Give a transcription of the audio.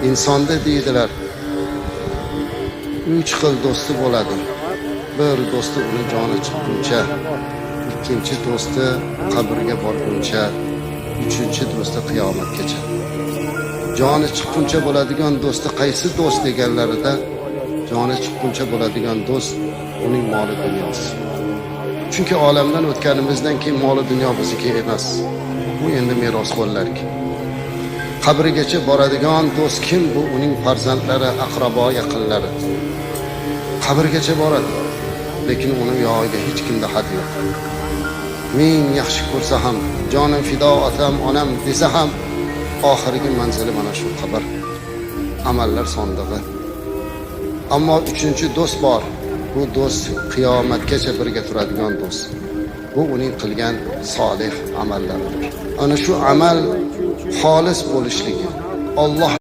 insonda deydilar 3 xil do'sti bo'ladi. Bir do'sti uni joni chiqquncha, ikkinchi do'sti qabrga borguncha, uchinchi do'sti qiyomatgacha. Joni chiqquncha bo'ladigan do'sti qaysi do'st deganlarida, joni chiqquncha bo'ladigan do'st uning moli dunyosi. Chunki olamdan o'tganimizdan keyin moli dunyo bizniki emas. Bu endi merosxo'rlarki. Qabrigacha boradigan do'st kim? Bu uning farzandlari, aqrabo, yaqinlari. Qabrgacha boradi, lekin uni yo'g'iga hech kimda had yo'q. Ming yaxshi ko'rsa ham, jonim fido otam, onam desa ham, oxirgi manzili mana shu qabr, amallar sondig'i. Ammo uchinchi do'st bor. Bu do'st qiyomatgacha birga turadigan do'st. Bu uning qilgan solih amallaridir. Ana shu amal xolis bo'lishligi, Alloh